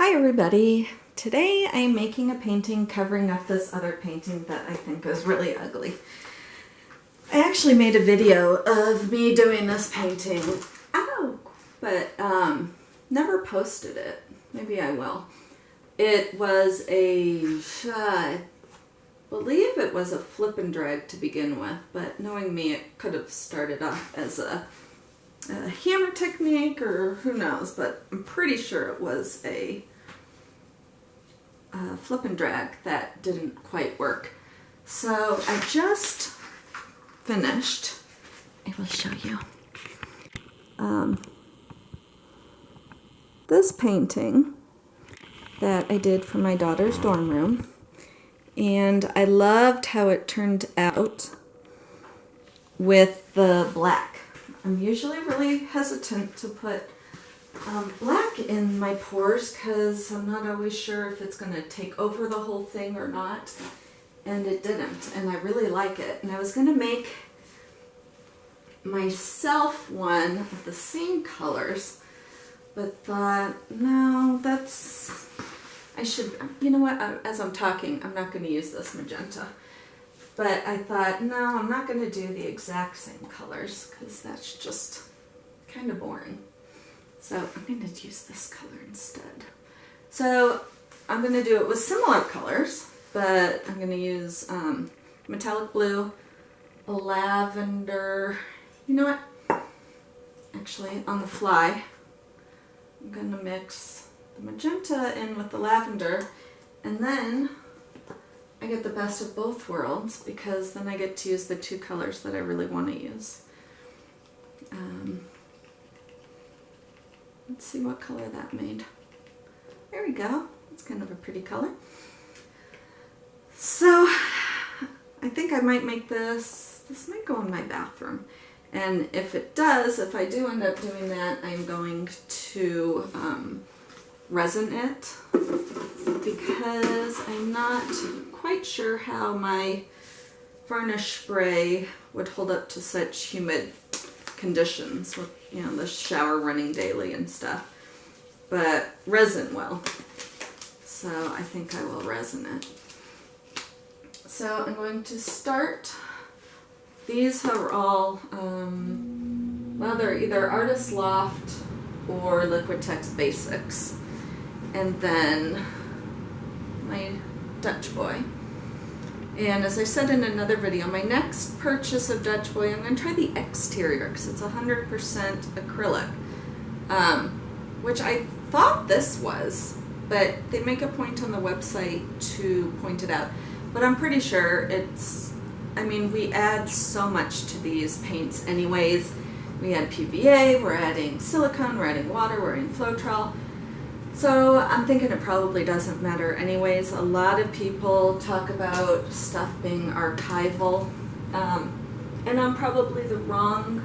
Hi everybody! Today I'm making a painting covering up this other painting that I think is really ugly. I actually made a video of me doing this painting, but never posted it. Maybe I will. It was I believe it was a flip and drag to begin with, but knowing me, it could have started off as a hammer technique or who knows, but I'm pretty sure it was a flip and drag that didn't quite work. So I just finished, I will show you, this painting that I did for my daughter's dorm room, and I loved how it turned out with the black. I'm usually really hesitant to put black in my pours because I'm not always sure if it's going to take over the whole thing or not, and it didn't, and I really like it. And I was going to make myself one of the same colors, but thought, no, I should, you know what, as I'm talking, I'm not going to use this magenta. But I thought, no, I'm not going to do the exact same colors because that's just kind of boring. So I'm going to use this color instead. So I'm going to do it with similar colors, but I'm going to use metallic blue, lavender. You know what? Actually, on the fly, I'm going to mix the magenta in with the lavender, and then I get the best of both worlds because then I get to use the two colors that I really want to use. Let's see what color that made. There we go. It's kind of a pretty color. So I think I might make this might go in my bathroom. And if it does, if I do end up doing that, I'm going to resin it because I'm not quite sure how my varnish spray would hold up to such humid conditions with, you know, the shower running daily and stuff, but resin will. So I think I will resin it. So I'm going to start. These are all, well, they're either Artist Loft or Liquitex Basics. And then my Dutch Boy. And as I said in another video, my next purchase of Dutch Boy, I'm going to try the exterior because it's 100% acrylic, which I thought this was, but they make a point on the website to point it out. But I'm pretty sure it's, I mean, we add so much to these paints anyways. We add PVA, we're adding silicone, we're adding water, we're adding floetrol. So I'm thinking it probably doesn't matter anyways. A lot of people talk about stuff being archival, and I'm probably the wrong,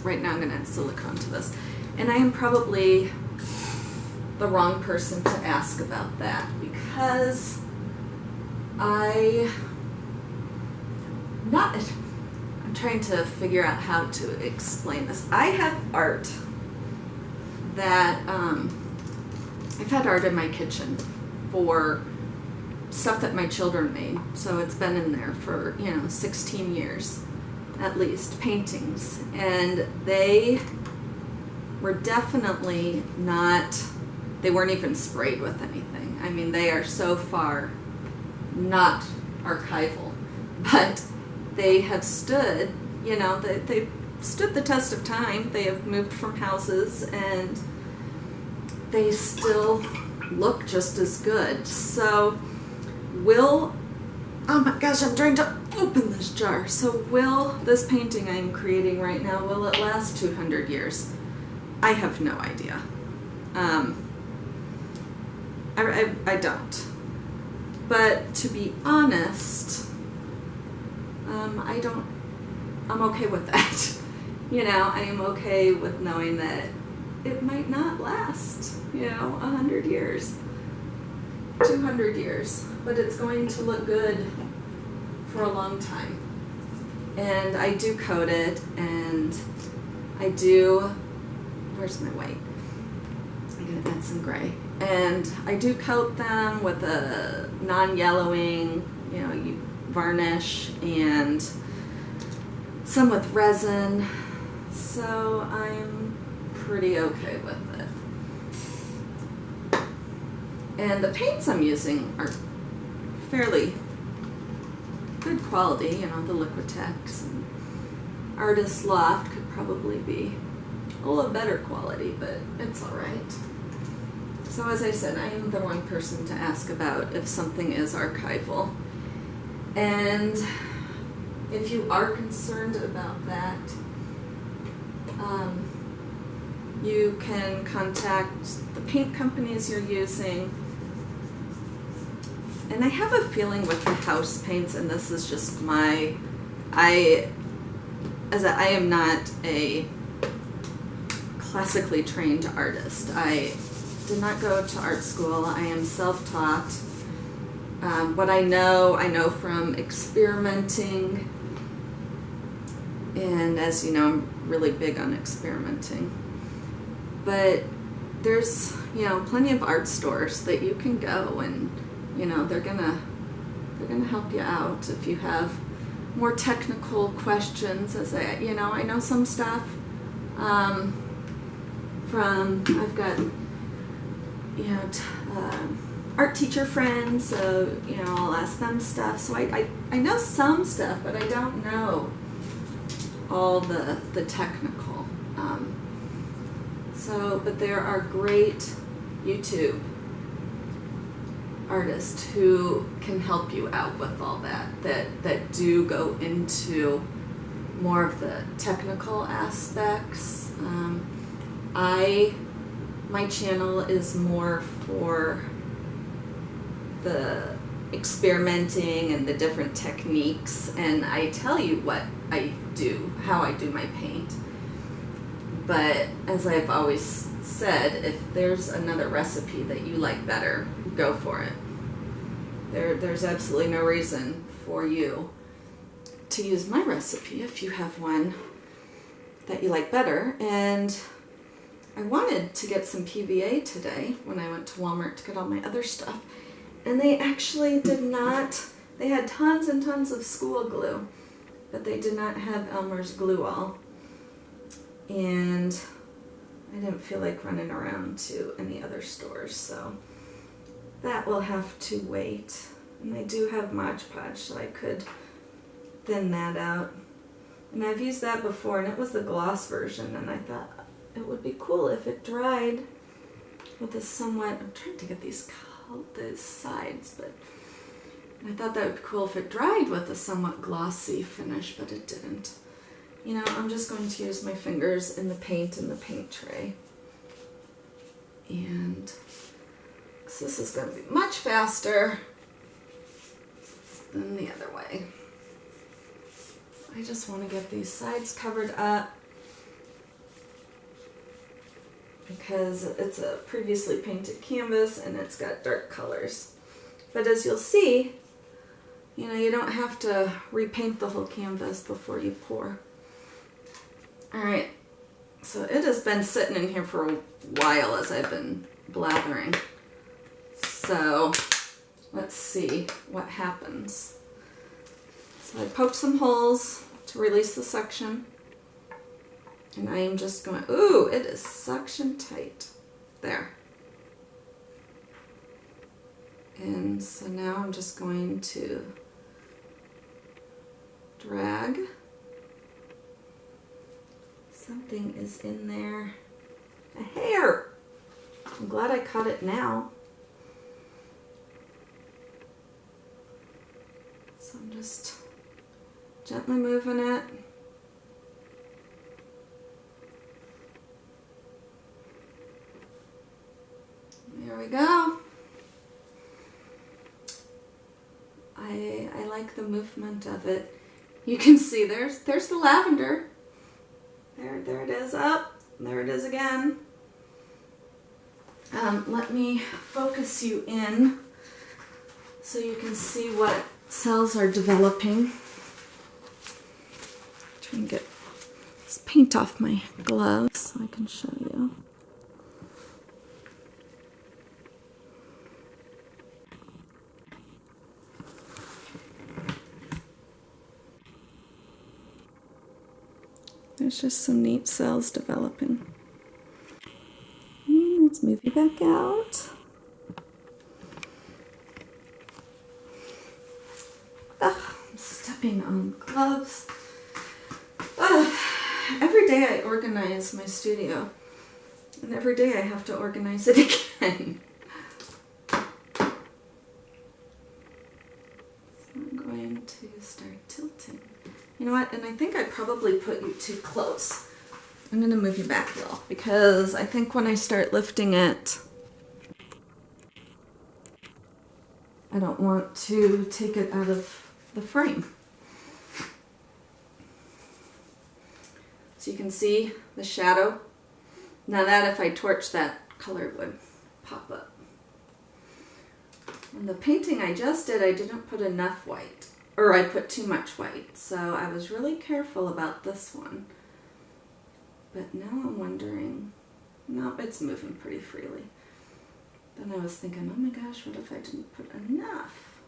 right now I'm going to add silicone to this, and I am probably the wrong person to ask about that because I'm trying to figure out how to explain this. I have art that, I've had art in my kitchen for stuff that my children made, so it's been in there for, 16 years at least, paintings, and they were definitely not, they weren't even sprayed with anything. I mean, they are so far not archival, but they have stood, they stood the test of time. They have moved from houses and they still look just as good. So oh my gosh, I'm trying to open this jar. So will this painting I'm creating right now, will it last 200 years? I have no idea. I don't. But to be honest, I'm okay with that. I am okay with knowing that it might not last, 100 years, 200 years, but it's going to look good for a long time. And I do coat it, and I do, where's my white? I I'm gonna add some gray. And I do coat them with a non-yellowing, varnish and some with resin. So I'm pretty okay with it. And the paints I'm using are fairly good quality, the Liquitex. And Artist Loft could probably be a little better quality, but it's all right. So as I said, I am the wrong person to ask about if something is archival. And if you are concerned about that, you can contact the paint companies you're using. And I have a feeling with the house paints, and this is just I am not a classically trained artist. I did not go to art school. I am self-taught. What I know from experimenting. And as you know, I'm really big on experimenting. But there's, plenty of art stores that you can go, and, they're gonna help you out if you have more technical questions. As I know some stuff I've got, art teacher friends, so, I'll ask them stuff. So I know some stuff, but I don't know all the technical. But there are great YouTube artists who can help you out with all that do go into more of the technical aspects. My channel is more for the experimenting and the different techniques, and I tell you what I do, how I do my paint. But as I've always said, if there's another recipe that you like better, go for it. There's absolutely no reason for you to use my recipe if you have one that you like better. And I wanted to get some PVA today when I went to Walmart to get all my other stuff, and they actually did not. They had tons and tons of school glue, but they did not have Elmer's glue all. And I didn't feel like running around to any other stores, so that will have to wait. And I do have Mod Podge, so I could thin that out. And I've used that before, and it was the gloss version, and I thought it would be cool if it dried with a somewhat, I'm trying to get these sides, but I thought that would be cool if it dried with a somewhat glossy finish, but it didn't. I'm just going to use my fingers in the paint tray. And this is going to be much faster than the other way. I just want to get these sides covered up because it's a previously painted canvas and it's got dark colors. But as you'll see, you don't have to repaint the whole canvas before you pour. Alright, so it has been sitting in here for a while as I've been blathering. So let's see what happens. So I poked some holes to release the suction. And I am just going, ooh, it is suction tight. There. And so now I'm just going to drag. Something is in there. A hair! I'm glad I caught it now. So I'm just gently moving it. There we go. I like the movement of it. You can see there's the lavender. There it is up. There it is again. Let me focus you in so you can see what cells are developing. Try and get this paint off my gloves so I can show you. There's just some neat cells developing. And let's move you back out. Ugh, I'm stepping on gloves. Ugh. Every day I organize my studio, and every day I have to organize it again. So I'm going to start tilting. You know what? And I think I probably put you too close. I'm going to move you back a little, because I think when I start lifting it, I don't want to take it out of the frame. So you can see the shadow. Now that if I torch that, color would pop up. And the painting I just did, I didn't put enough white, or I put too much white. So I was really careful about this one. But now I'm wondering, no, it's moving pretty freely. Then I was thinking, oh my gosh, what if I didn't put enough?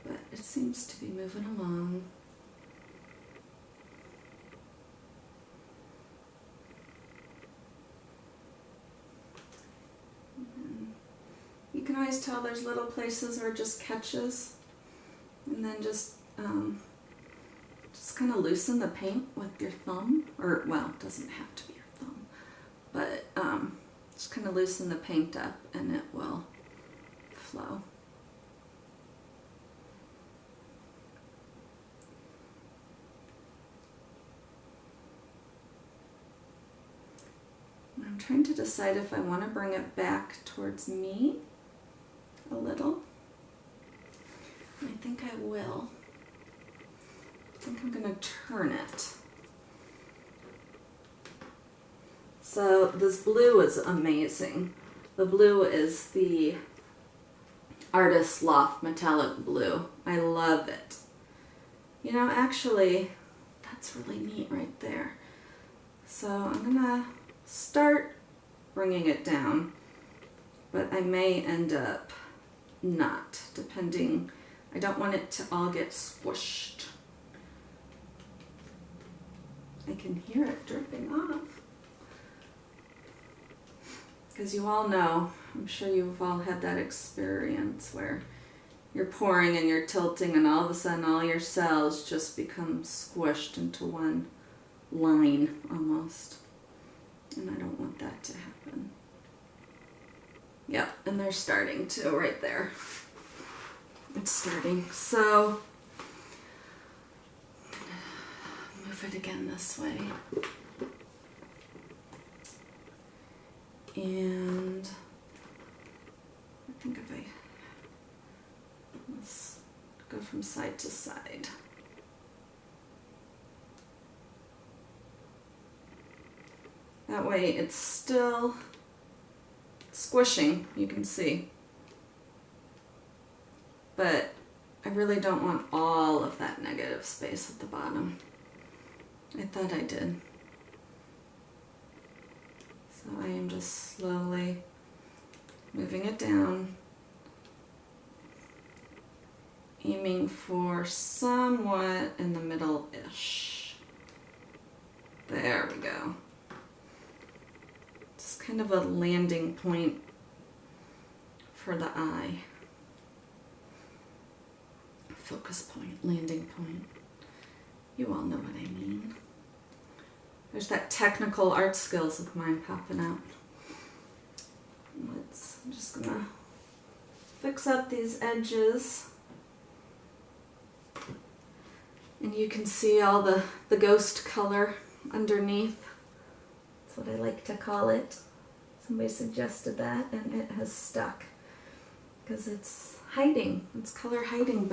But it seems to be moving along. You can always tell there's little places or just catches, and then just kind of loosen the paint with your thumb, or well, it doesn't have to be your thumb, but just kind of loosen the paint up and it will flow. I'm trying to decide if I want to bring it back towards me a little. I think I will. I think I'm going to turn it. So this blue is amazing. The blue is the Artist Loft Metallic Blue. I love it. You know, actually, that's really neat right there. So I'm going to start bringing it down, but I may end up not, depending. I don't want it to all get squished. I can hear it dripping off. Because you all know, I'm sure you've all had that experience where you're pouring and you're tilting and all of a sudden all your cells just become squished into one line almost. And I don't want that to happen. Yep, and they're starting to right there. It's starting. So move it again this way. And I think if let's go from side to side. That way it's still squishing, you can see. But I really don't want all of that negative space at the bottom. I thought I did. So I am just slowly moving it down, aiming for somewhat in the middle-ish. There we go. Just kind of a landing point for the eye. Focus point, landing point. You all know what I mean. There's that technical art skills of mine popping out. I'm just gonna fix up these edges. And you can see all the ghost color underneath. That's what I like to call it. Somebody suggested that and it has stuck. Because it's hiding, it's color hiding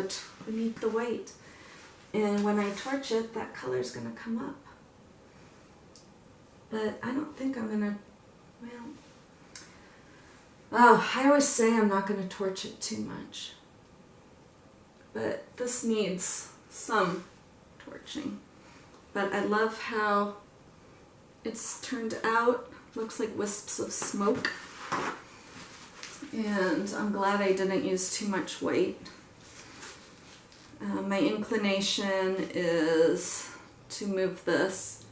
beneath the white. And when I torch it, that color's gonna come up. But I don't think I'm gonna, I always say I'm not gonna torch it too much. But this needs some torching. But I love how it's turned out. Looks like wisps of smoke. And I'm glad I didn't use too much white. My inclination is to move this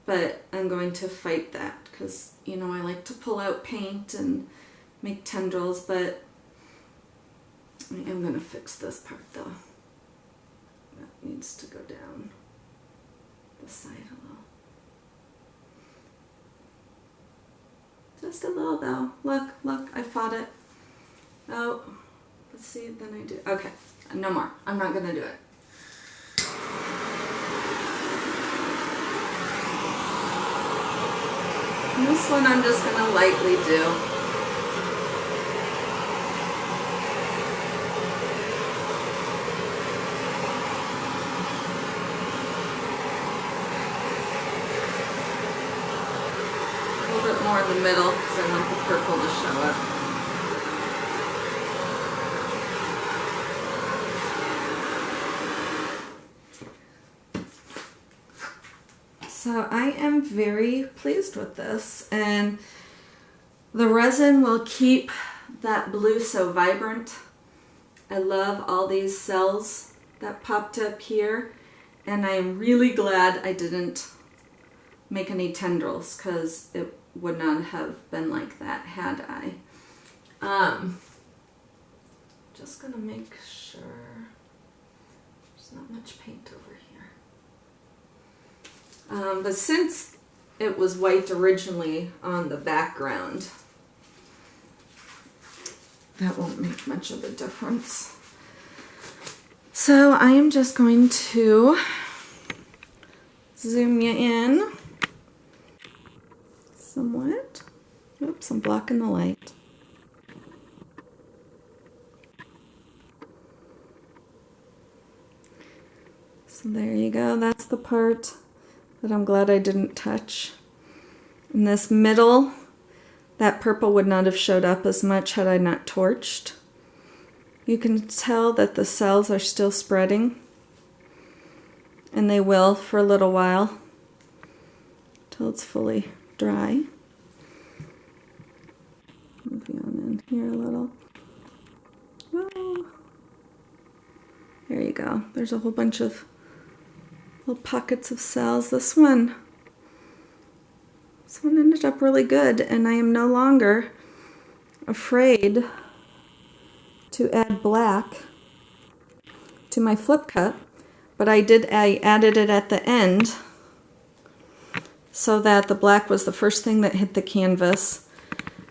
but I'm going to fight that because, you know, I like to pull out paint and make tendrils, but I am going to fix this part though. That needs to go down the side a little. Just a little though. Look, look, I fought it. Oh, let's see, then I do. Okay, no more. I'm not going to do it. And this one I'm just going to lightly do. A little bit more in the middle because I want the purple to show up. So I am very pleased with this, and the resin will keep that blue so vibrant. I love all these cells that popped up here, and I am really glad I didn't make any tendrils because it would not have been like that had I. Just gonna make sure there's not much paint over here. But since it was white originally on the background, that won't make much of a difference. So I am just going to zoom you in somewhat. Oops, I'm blocking the light. So there you go, that's the part that I'm glad I didn't touch. In this middle, that purple would not have showed up as much had I not torched. You can tell that the cells are still spreading, and they will for a little while, till it's fully dry. Move you on in here a little. Oh. There you go. There's a whole bunch of little pockets of cells. This one ended up really good, and I am no longer afraid to add black to my flip cup, but I added it at the end so that the black was the first thing that hit the canvas,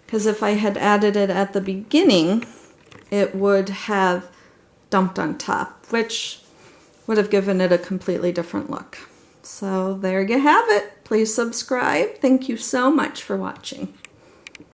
because if I had added it at the beginning, it would have dumped on top, which would have given it a completely different look. So there you have it. Please subscribe. Thank you so much for watching.